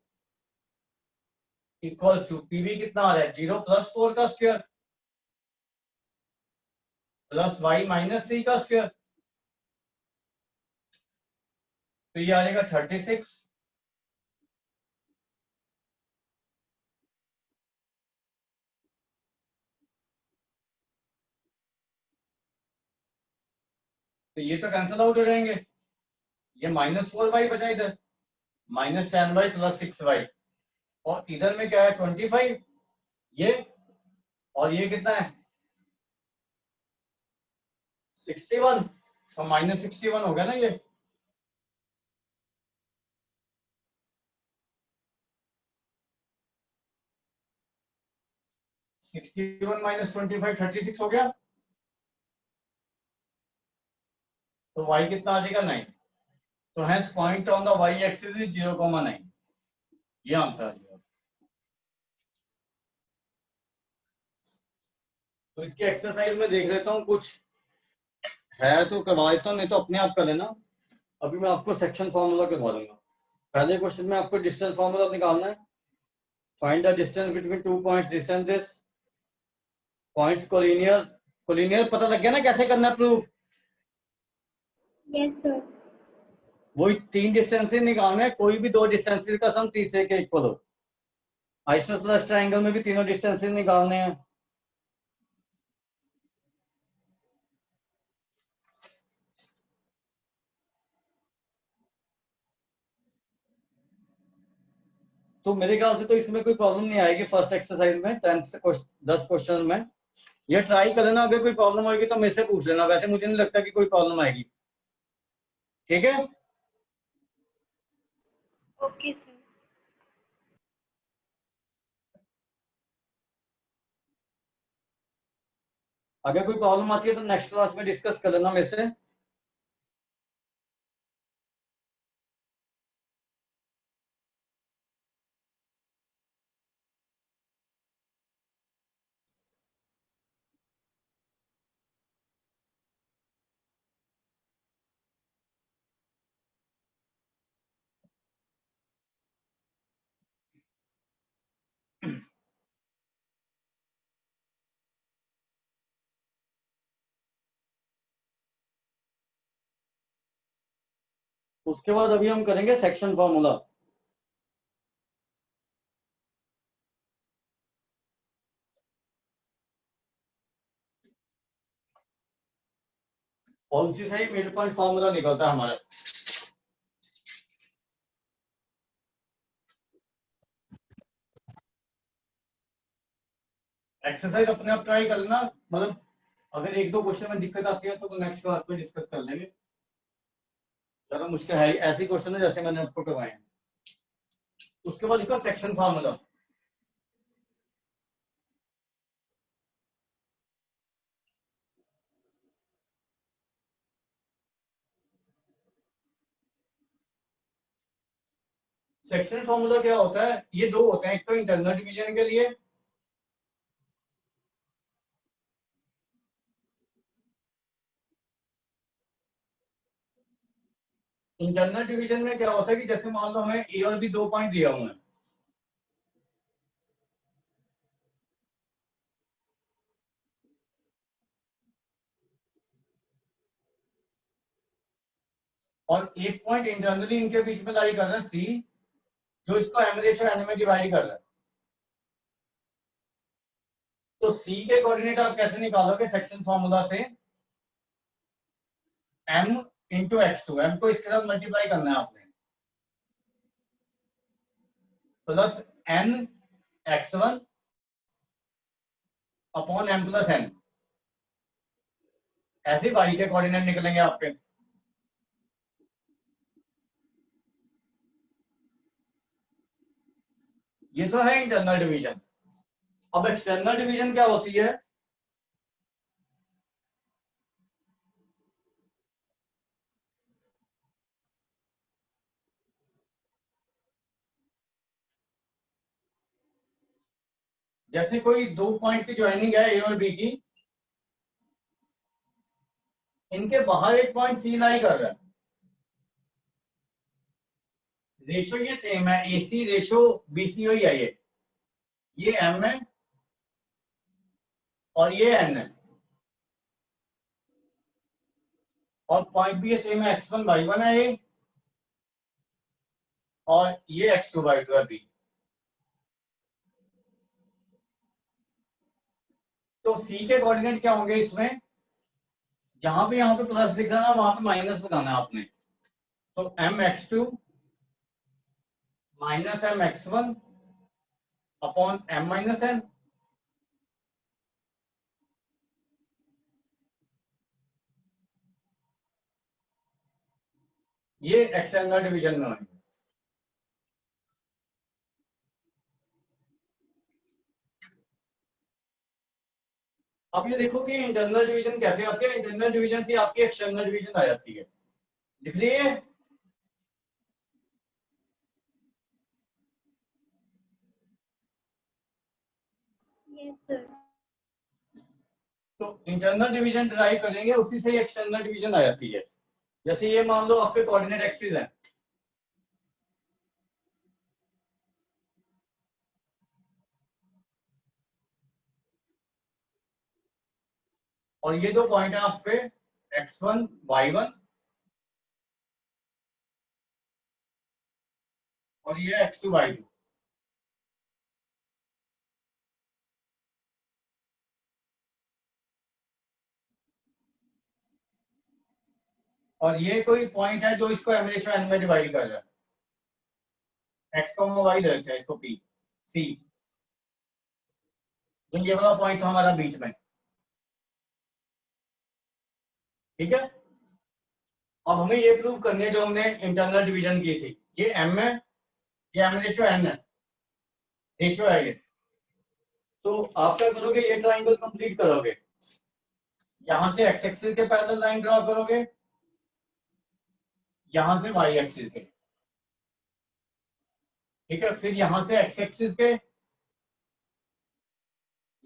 equal to P B कितना आ रहा है 0 + 4 का स्क्वायर प्लस वाई -3 का स्क्वायर। तो ये आ जाएगा 36। तो ये तो कैंसिल आउट हो जाएंगे, ये -4y बचा इधर, -10y + 6y, और इधर में क्या है 25 ये, और ये कितना है 61, तो -61 हो गया ना ये। -61 - 36 हो गया, तो y कितना आ जाएगा 9। तो hence point on the y axis is 0,9, ये आंसर आ जाएगा। तो इसके एक्सरसाइज में देख लेता हूँ कुछ है तो करवा देता हूँ, नहीं तो अपने आप कर लेना। अभी मैं आपको सेक्शन फॉर्मूला करवा दूंगा। पहले क्वेश्चन में आपको डिस्टेंस फॉर्मूला निकालना है। Find the distance between 2 points, distances points collinear, collinear पता लग गया ना कैसे करना है प्रूफ। Yes, sir. वही 3 डिस्टेंसेस निकालना है, कोई भी 2 डिस्टेंसेस का सम तीसरे के इक्वल हो। आइसोसेलेस ट्रायंगल में भी तीनों डिस्टेंसेस निकालने हैं। तो मेरे ख्याल से तो इसमें कोई प्रॉब्लम नहीं आएगी फर्स्ट एक्सरसाइज में, 10 क्वेश्चन में। ये ट्राई कर लेना, अगर कोई प्रॉब्लम होगी तो मेरे से पूछ लेना, वैसे मुझे नहीं लगता कि कोई प्रॉब्लम आएगी। ठीक है, Okay, sir. अगर कोई प्रॉब्लम आती है तो नेक्स्ट क्लास में डिस्कस कर लेना मेरे से। उसके बाद अभी हम करेंगे सेक्शन फॉर्मूला। और उसी से ही मिड पॉइंट फॉर्मूला निकलता है हमारा। एक्सरसाइज अपने आप ट्राई कर लेना, मतलब अगर 1-2 क्वेश्चन में दिक्कत आती है तो नेक्स्ट क्लास में डिस्कस कर लेंगे। ज्यादा मुश्किल है ऐसी क्वेश्चन है जैसे मैंने आपको करवाए हैं। उसके बाद इसका सेक्शन फॉर्मूला। सेक्शन फॉर्मूला क्या होता है, ये 2 होते हैं, एक तो इंटरनल डिवीजन के लिए, इंटरनल डिवीजन में क्या होता है कि जैसे मान लो हमें ए और बी 2 पॉइंट दिया हुआ है, और एक पॉइंट इंटरनली इनके बीच में लाई कर रहा है सी, जो इसको m रेशियो n में डिवाइड कर रहा है। तो सी के कोऑर्डिनेट आप कैसे निकालोगे सेक्शन फॉर्मूला से, m इंटू x2, m को इसके साथ मल्टीप्लाई करना है आपने, plus n x1 upon m plus n, ऐसे y के कोऑर्डिनेट निकलेंगे आपके। ये तो है इंटरनल डिवीजन। अब एक्सटर्नल डिवीजन क्या होती है, जैसे कोई दो पॉइंट की ज्वाइनिंग है ए और बी की, इनके बाहर एक पॉइंट सी लाई कर रहा है, रेशो ये सेम है, एसी रेशो बीसी ही है, ये m है और ये n है, और पॉइंट भी ये सेम है, x1/1 है ये, और ये x2/2 है बी। तो सी के कोऑर्डिनेट क्या होंगे इसमें, जहां पे यहाँ पे प्लस दिख रहा है वहां पे माइनस लगाना है आपने। तो mx2 minus mx1 upon m minus n, ये एक्सटर्नल डिवीजन में होंगे। अब ये देखो कि इंटरनल डिवीजन कैसे आती है, इंटरनल डिवीजन से आपकी एक्सटर्नल डिवीजन आ जाती है, लिख लिए। Yes, sir. तो इंटरनल डिवीजन डिराइव करेंगे, उसी से एक्सटर्नल डिवीजन आ जाती है। जैसे ये मान लो आपके कोऑर्डिनेट एक्सिस है, और ये दो पॉइंट है आपके x1 y1 और ये x2 y2। और ये कोई पॉइंट है जो इसको m रेशियो n में डिवाइड कर रहा है, x y ले लेते हैं इसको p c, जो ये वाला पॉइंट था हमारा बीच में, ठीक है। अब हमें ये प्रूव करनी है जो हमने इंटरनल डिवीजन की थी, ये m है, ये m रेशियो n है, रेशियो है ये। तो आप क्या करोगे, ये ट्राइंगल कंप्लीट करोगे, यहां से x एक्सिस के पैरेलल लाइन ड्रॉ करोगे, यहां से y एक्सिस के, ठीक है, फिर यहां से x एक्सिस के,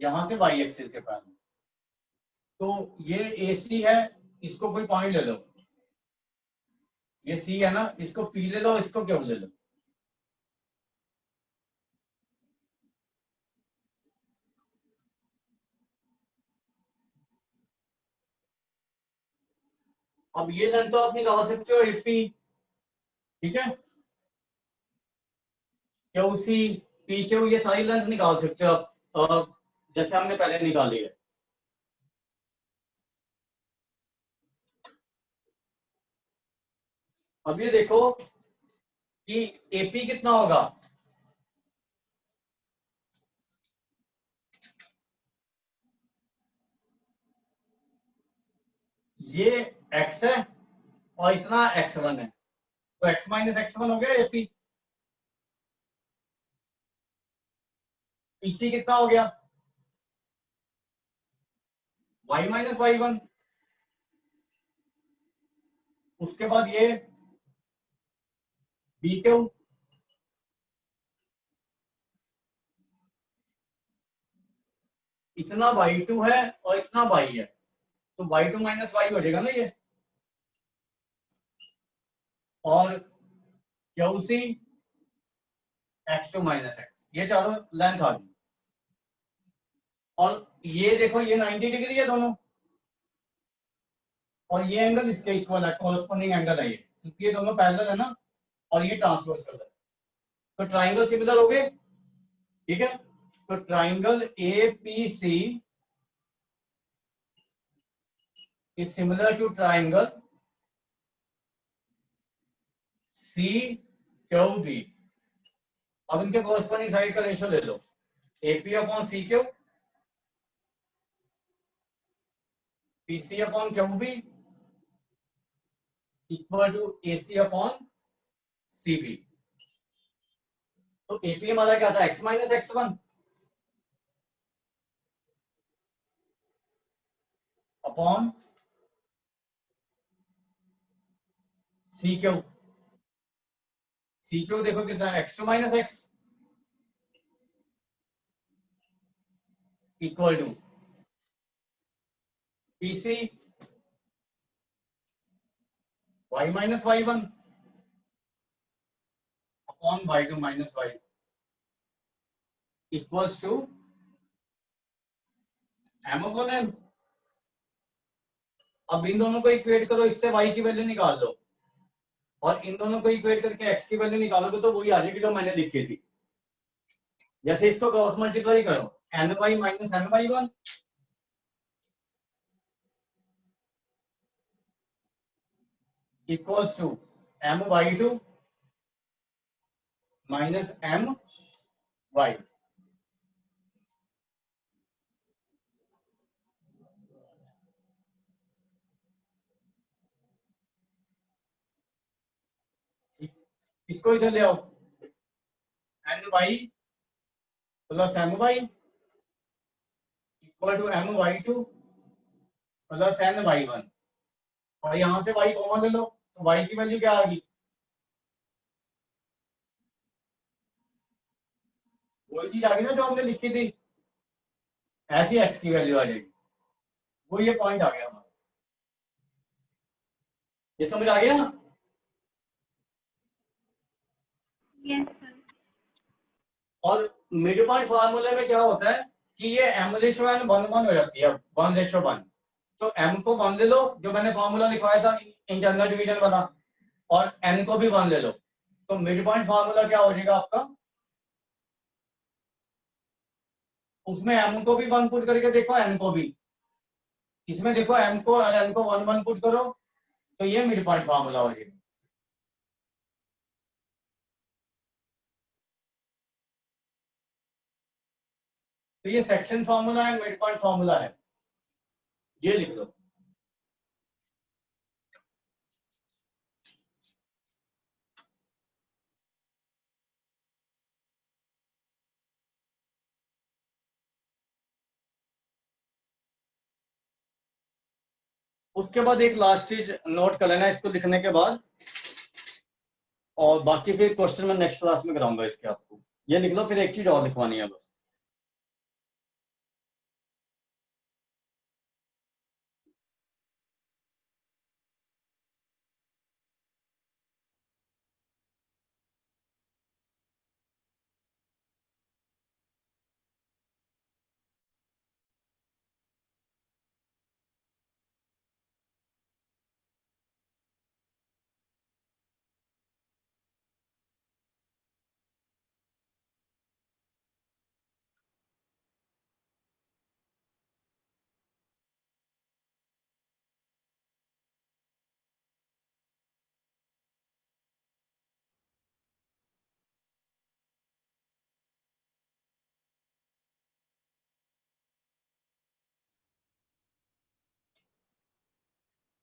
यहां से y एक्सिस के पैरेलल। तो ये AC है, इसको कोई पॉइंट ले लो, ये C है ना, इसको P ले लो, इसको क्यों ले लो। अब ये लेंथ तो आप निकाल सकते हो HP, ठीक है, QC PQ, ये सारी लेंथ निकाल सकते हो आप, जैसे हमने पहले निकाली है। अब ये देखो कि AP कितना होगा, ये x है और इतना x1 है, तो x माइनस x1 हो गया AP। PC कितना हो गया, y माइनस y1, उसके बाद ये BQ, इतना y2 है और इतना y है, तो y2 माइनस y हो जाएगा ना ये, और QC x2 माइनस x, ये चारों लेंथ आ गई। और ये देखो ये 90 डिग्री है दोनों, और ये एंगल इसके इक्वल है, कोरस्पोंडिंग एंगल है ये, क्योंकि ये दोनों पैरेलल है ना और ये ट्रांसवर्सल है, तो ट्राइंगल सिमिलर हो गए, ठीक है। तो triangle APC is similar to triangle CQB। अब इनके कॉरस्पॉन्डिंग साइड का रेशियो ले लो, AP upon CQ, PC upon QB equal to AC upon CB। तो AP हमारा क्या था, x minus x1 upon CQ। CQ देखो कितना है, x2 minus x equal to PC y minus y1 upon y2 minus y equals to m upon n। अब इन दोनों को इक्वेट करो, इससे y की वैल्यू निकाल लो और इन दोनों को इक्वेट करके x की वैल्यू निकालोगे तो वही आ जाएगी जो मैंने लिखी थी। जैसे इसको क्रॉस मल्टीप्लाई करो, ny minus ny1 equals to my2 minus my। इसको इधर ले आओ, ny plus my equal to my2 plus ny1 और यहां से y कॉमन ले लो, तो y की वैल्यू क्या आ गई, वही चीज आ गई ना जो हमने लिखी थी, ऐसी x की वैल्यू आ जाएगी। वो ये पॉइंट आ गया हमारा, ये समझ आ गया ना। Yes, sir. और मिड पॉइंट फार्मूले में क्या होता है कि ये m/n 1:1 हो जाती है, 1:1। तो m को 1 ले लो जो मैंने फार्मूला लिखवाया था इंटरनल डिवीजन वाला, और n को भी 1 ले लो, तो मिड पॉइंट फार्मूला क्या हो जाएगा आपका, उसमें m को भी 1 पुट करके देखो, n को भी, इसमें देखो m को और n को 1 1 पुट करो तो ये मिड पॉइंट फार्मूला हो जाएगा। तो ये सेक्शन फार्मूला है, मिड पॉइंट फार्मूला है, ये लिख लो। उसके बाद एक लास्ट चीज नोट कर लेना इसको लिखने के बाद, और बाकी फिर क्वेश्चन मैं नेक्स्ट क्लास में कराऊंगा इसके आपको। ये लिख लो, फिर एक चीज और लिखवानी है बस।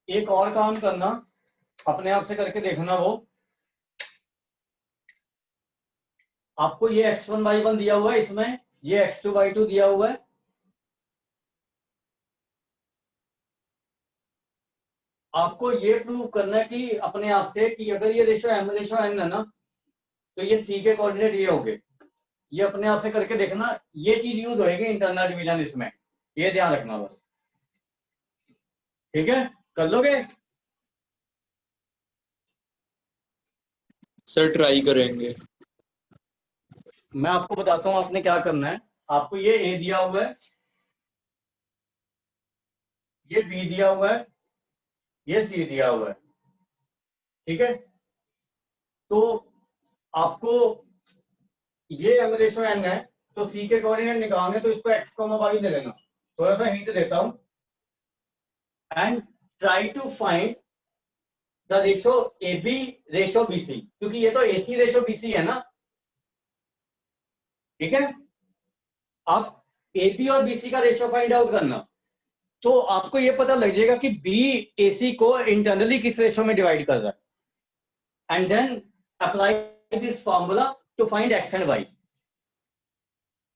एक और काम करना, अपने आप से करके देखना, वो आपको ये x1 y1 दिया हुआ है, इसमें ये x2 y2 दिया हुआ है, आपको ये प्रूव करना है कि अपने आप से कि अगर ये रेशो m/n है ना तो ये c के कोऑर्डिनेट ये होंगे। ये अपने आप से करके देखना, ये चीज यूज होएगी इंटरनल डिवीजन इसमें, ये ध्यान रखना बस, ठीक है, कर लोगे। सर ट्राई करेंगे। मैं आपको बताता हूं आपने क्या करना है। आपको ये a दिया हुआ है, ये b दिया हुआ है, ये c दिया हुआ है, ठीक है, तो आपको ये m रेशो n है, तो c के कोऑर्डिनेट निकालने तो इसको x, y ले लेना। थोड़ा सा हिंट देता हूं, and try to find the ratio AB ratio BC, क्योंकि ये तो AC रेशो BC है ना, ठीक है। आप AB और BC का रेशो फाइंड आउट करना, तो आपको ये पता लग जाएगा कि B AC को इंटरनली किस रेशो में डिवाइड कर रहा है, and then apply this formula to find x and y,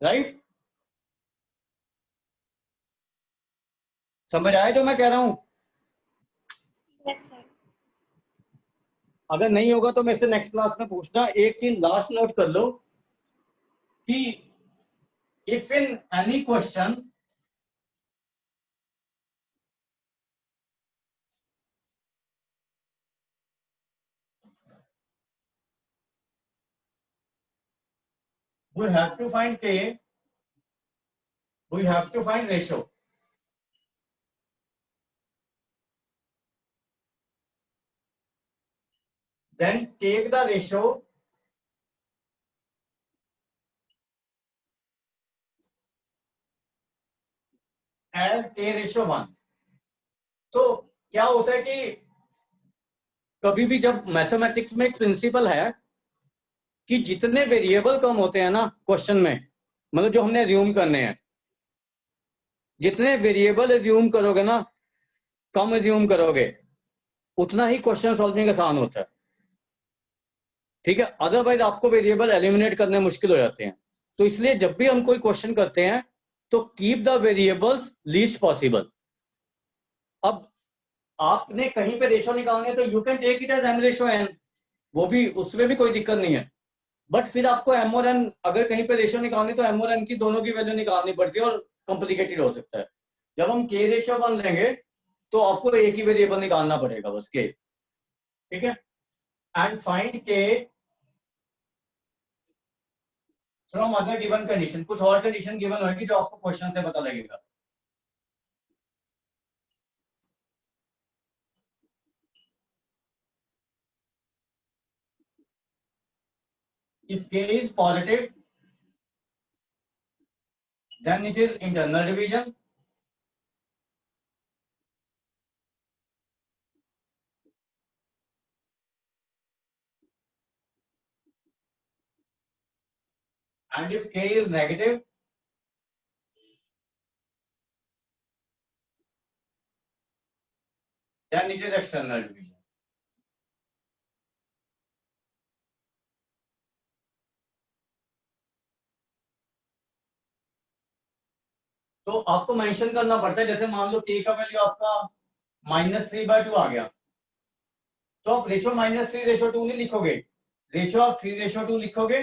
right. समझ आया जो मैं कह रहा हूं? Yes, sir. अगर नहीं होगा तो मेरे से नेक्स्ट क्लास में पूछना। एक चीज लास्ट नोट कर लो कि if in any question we have to find k, we have to find ratio, then take the ratio as k ratio 1। तो क्या होता है कि कभी भी जब मैथमेटिक्स में एक प्रिंसिपल है कि जितने वेरिएबल कम होते हैं ना क्वेश्चन में, मतलब जो हमने एज्यूम करने हैं, जितने वेरिएबल एज्यूम करोगे ना, कम एज्यूम करोगे, उतना ही क्वेश्चन सॉल्विंग आसान होता है, ठीक है। अदरवाइज आपको वेरिएबल एलिमिनेट करने मुश्किल हो जाते हैं। तो इसलिए जब भी हम कोई क्वेश्चन करते हैं तो keep the variables least possible. अब आपने कहीं पे रेशो निकालने तो you can take it as m ratio n, वो भी, उसमें भी कोई दिक्कत नहीं है। बट फिर आपको m और n, अगर कहीं पे रेशो निकालने तो m और n की दोनों की वैल्यू निकालनी पड़ती है और कॉम्प्लिकेटेड हो सकता है। जब हम k रेशो 1 लेंगे तो आपको एक ही वेरिएबल निकालना पड़ेगा बस, k, ठीक है। And find k from other given condition. कुछ और कंडीशन गिवन होगी जो आपको क्वेश्चन से पता लगेगा। If k is positive, then it is internal division. And if k is negative, then it is external division. तो आपको मेंशन करना पड़ता है, जैसे मान लो k का वैल्यू आपका -3/2 आ गया, तो आप रेशो -3/2 नहीं लिखोगे, रेशो आप 3/2 लिखोगे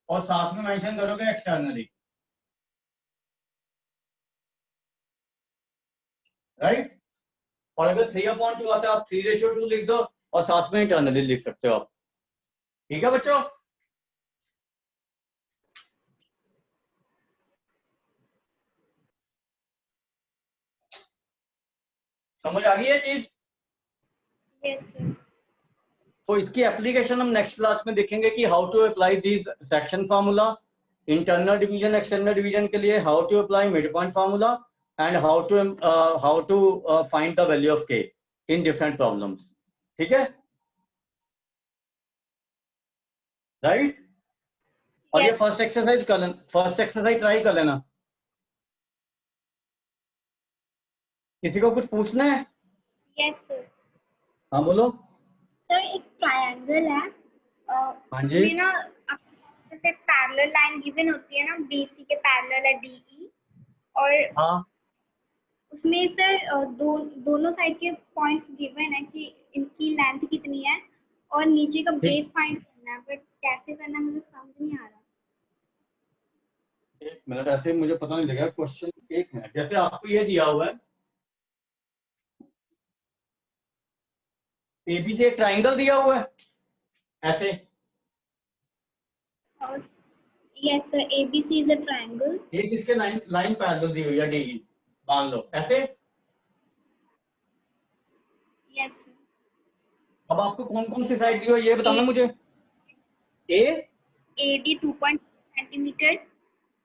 और साथ में मेंशन करोगे एक्सटर्नली, राइट। और अगर 3/2 आता है, आप 3/2 लिख दो और साथ में इंटरनली लिख सकते हो आप, ठीक है बच्चों। समझ आ गई है चीज? Yes, sir. तो इसकी एप्लीकेशन हम नेक्स्ट क्लास में देखेंगे कि how to apply this section formula, internal division external division के लिए how to apply mid point formula, and how to find the value of K in different problems, ठीक है, राइट। और ये Yes. फर्स्ट एक्सरसाइज कर लेना, first exercise try कर लेना। किसी को कुछ पूछना है? Yes, sir. हाँ बोलो। सर एक ट्रायंगल है, हाँ जी। उसमें ना जैसे पैरेलल लाइन गिवन होती है ना, BC के पैरेलल है DE, और हाँ उसमें सर दोनों साइड के पॉइंट्स गिवन है कि इनकी लेंथ कितनी है और नीचे का बेस फाइंड करना है, बट कैसे करना है मुझे समझ नहीं आ रहा। एक मिनट, ऐसे मुझे पता नहीं लगा क्वेश्चन, एक मिनट। जैसे आपको ये दिया हुआ है, एबी से एक ट्राइंगल दिया हुआ है ऐसे, yes sir, ABC is a triangle. एक इसके लाइन लाइन पैरेलल दी हुई है डी, मान लो ऐसे। Yes sir. अब आपको कौन कौन सी साइड दी हो ये बताना मुझे। A AD 2.2 centimetre,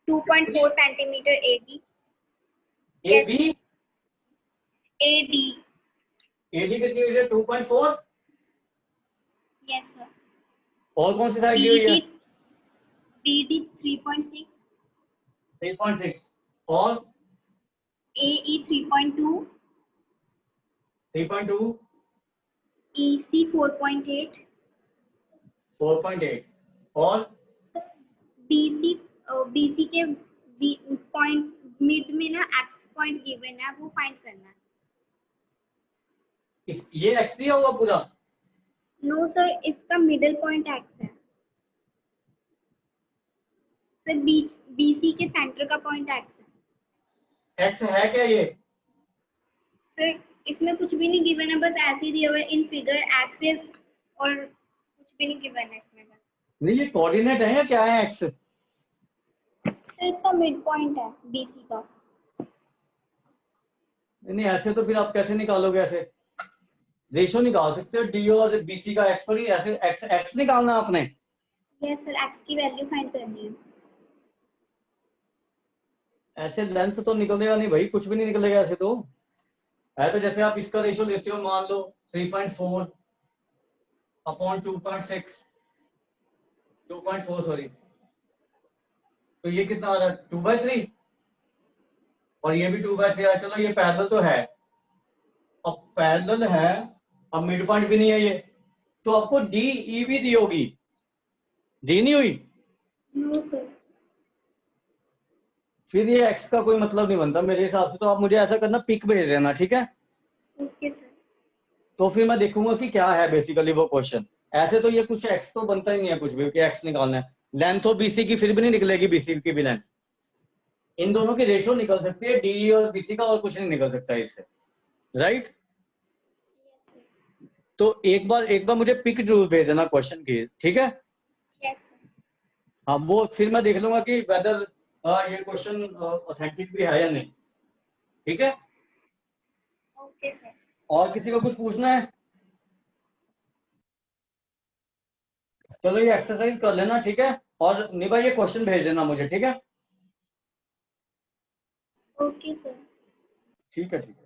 2.4 centimetre AD, A B AD, AD कितनी हुई है 2.4। यस सर, और कौन सी साइड दी हुई है BD 3.6, 3.6 और AE 3.2, 3.2 EC 4.8, 4.8 और BC के पॉइंट मिड में ना एक्स पॉइंट गिवन है, वो फाइंड करना है। ये एक्स दिया हुआ पूरा। नो सर, इसका मिडिल पॉइंट एक्स है सर, BC के सेंटर का पॉइंट एक्स है एक्स है क्या ये? सर। इसमें कुछ भी नहीं गिवन है, बस ऐसे ही दिया हुआ है इन फिगर एक्सिस, और कुछ भी नहीं गिवन है इसमें बस। नहीं ये कोऑर्डिनेट है या क्या है एक्स? सर इसका मिड पॉइंट है BC का। नहीं ऐसे तो फिर आप कैसे निकालोगे? ऐसे रेशो निकाल सकते हो डी और बीसी का, एक्स थोड़ी ऐसे एक्स एक्स निकालना आपने। यस सर, एक्स की वैल्यू फाइंड करनी है। ऐसे लेंथ तो निकलेगा नहीं भाई, कुछ भी नहीं निकलेगा ऐसे तो। है तो जैसे आप इसका रेशो लेते हो, मान लो 3.4 अपॉन 2.6, 2.4 सॉरी, तो ये कितना आ रहा है 2/3, और ये भी 2/3 है। चलो ये पैरेलल तो है, अब पैरेलल है, अब मिड पॉइंट भी नहीं है ये, तो आपको डी ई भी दी होगी, दी नहीं हुई? नो सर, फिर ये एक्स का कोई मतलब नहीं बनता मेरे हिसाब से। तो आप मुझे ऐसा करना, पिक भेज देना, ठीक है? Okay sir. तो फिर मैं देखूंगा कि क्या है बेसिकली वो क्वेश्चन। ऐसे तो ये कुछ एक्स तो बनता ही नहीं है कुछ भी कि एक्स निकालना है। लेंथ हो बीसी की फिर भी नहीं निकलेगी, बीसी की भी लेंथ। इन दोनों की रेशो निकल सकती है डी और बीसी का, और कुछ नहीं निकल सकता इससे, राइट? तो एक बार मुझे पिक जरूर भेज देना क्वेश्चन की, ठीक है? Yes sir. हाँ वो फिर मैं देख लूंगा कि वेदर ये क्वेश्चन ऑथेंटिक भी है या नहीं, ठीक है? Okay sir. और किसी को कुछ पूछना है? चलो ये एक्सरसाइज कर लेना, ठीक है? और निभा ये क्वेश्चन भेज देना मुझे, ठीक है? Okay sir. ठीक है ठीक है।